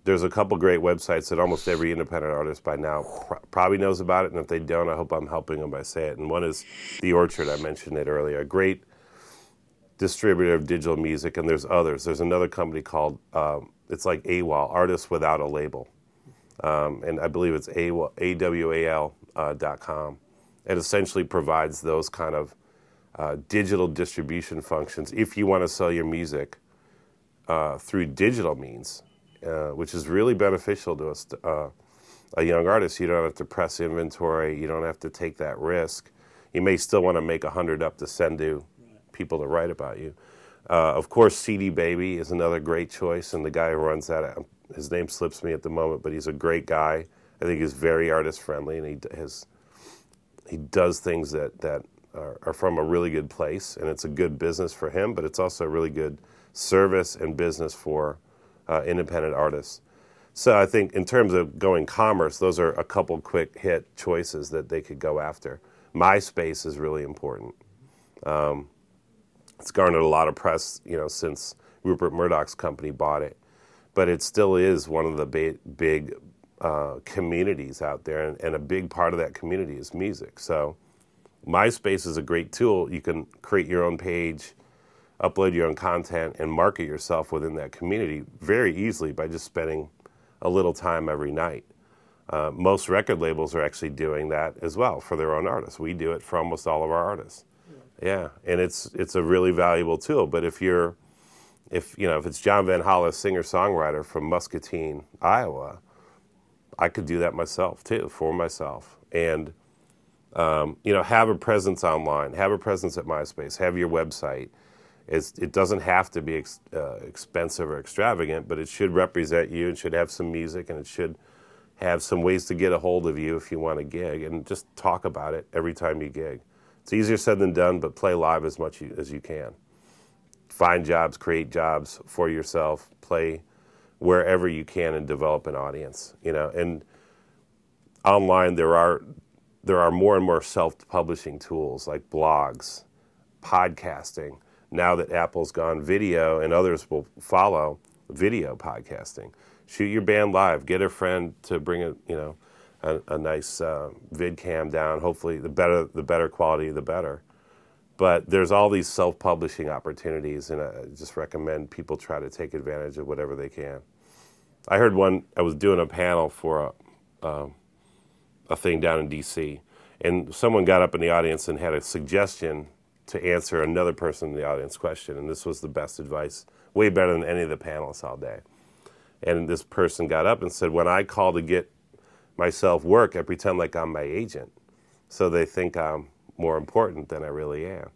there's a couple great websites that almost every independent artist by now probably knows about it, and if they don't, I hope I'm helping them by saying it. And one is The Orchard, I mentioned it earlier, a great distributor of digital music, and there's others. There's another company called, it's like AWAL, Artists Without a Label, and I believe it's AWAL.com. It essentially provides those kind of digital distribution functions if you want to sell your music through digital means, which is really beneficial to a young artist. You don't have to press inventory. You don't have to take that risk. You may still want to make 100 up to send to people to write about you. Of course, CD Baby is another great choice, and the guy who runs that, his name slips me at the moment, but he's a great guy. I think he's very artist friendly, and he does things that are from a really good place, and it's a good business for him, but it's also a really good service and business for independent artists. So I think in terms of going commerce, those are a couple quick hit choices that they could go after. MySpace is really important. It's garnered a lot of press, since Rupert Murdoch's company bought it, but it still is one of the big communities out there, and a big part of that community is music. So MySpace is a great tool. You can create your own page, upload your own content, and market yourself within that community very easily by just spending a little time every night. Most record labels are actually doing that as well for their own artists. We do it for almost all of our artists. Yeah, and it's a really valuable tool. But if it's Jon Vanhala, singer-songwriter from Muscatine, Iowa, I could do that myself too, for myself. And have a presence online, have a presence at MySpace, have your website. It doesn't have to be expensive or extravagant, but it should represent you. It should have some music, and it should have some ways to get a hold of you if you want to gig, and just talk about it every time you gig. It's easier said than done, but play live as much as you can. Find jobs, create jobs for yourself, play wherever you can, and develop an audience. And online there are more and more self-publishing tools like blogs, podcasting. Now that Apple's gone video, and others will follow, video podcasting. Shoot your band live. Get a friend to bring a nice vid cam down. Hopefully, the better quality, the better. But there's all these self-publishing opportunities, and I just recommend people try to take advantage of whatever they can. I heard I was doing a panel for a thing down in D.C., and someone got up in the audience and had a suggestion to answer another person in the audience question, and this was the best advice, way better than any of the panelists all day. And this person got up and said, when I call to get myself work, I pretend like I'm my agent, so they think I'm more important than I really am.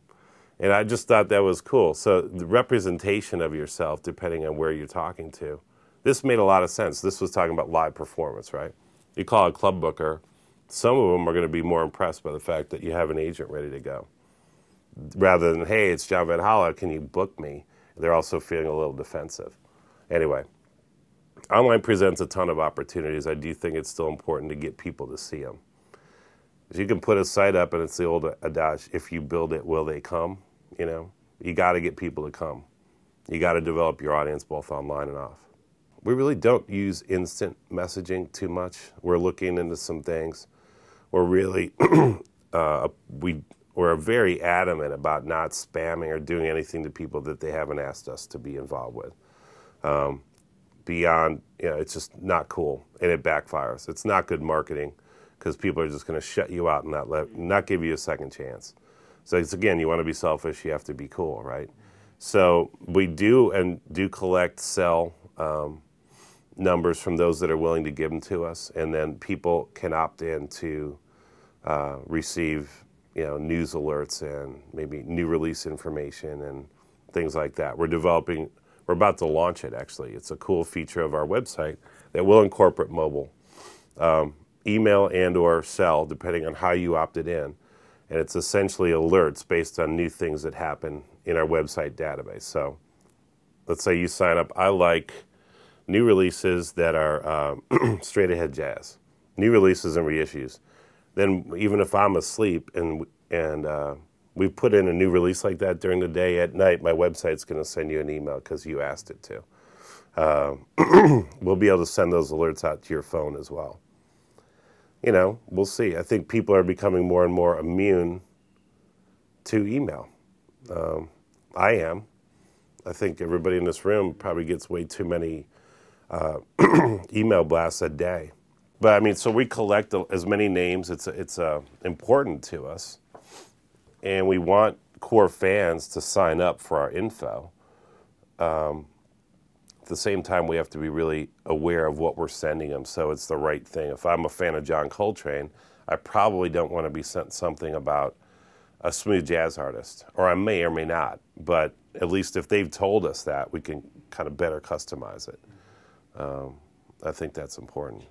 And I just thought that was cool. So the representation of yourself, depending on where you're talking to, this made a lot of sense. This was talking about live performance, right? You call a club booker, some of them are going to be more impressed by the fact that you have an agent ready to go, rather than, hey, it's Jon Vanhala, can you book me? They're also feeling a little defensive. Anyway, online presents a ton of opportunities. I do think it's still important to get people to see them. You can put a site up, and it's the old adage, if you build it, will they come? You got to get people to come. You got to develop your audience both online and off. We really don't use instant messaging too much. We're looking into some things. We're really, we're very adamant about not spamming or doing anything to people that they haven't asked us to be involved with. Beyond, it's just not cool, and it backfires. It's not good marketing, because people are just going to shut you out and not give you a second chance. So it's, again, you want to be selfish, you have to be cool, right? So we do collect sell numbers from those that are willing to give them to us, and then people can opt in to receive news alerts and maybe new release information and things like that. We're about to launch it, actually. It's a cool feature of our website that will incorporate mobile, email and or cell, depending on how you opted in. And it's essentially alerts based on new things that happen in our website database. So let's say you sign up, I like new releases that are straight ahead jazz, new releases and reissues. Then even if I'm asleep and we put in a new release like that during the day, at night my website's going to send you an email because you asked it to. we'll be able to send those alerts out to your phone as well. We'll see. I think people are becoming more and more immune to email. I am. I think everybody in this room probably gets way too many email blasts a day. But I mean, so we collect as many names. It's important to us, and we want core fans to sign up for our info. At the same time, we have to be really aware of what we're sending them, so it's the right thing. If I'm a fan of John Coltrane, I probably don't want to be sent something about a smooth jazz artist, or I may or may not. But at least if they've told us that, we can kind of better customize it. I think that's important.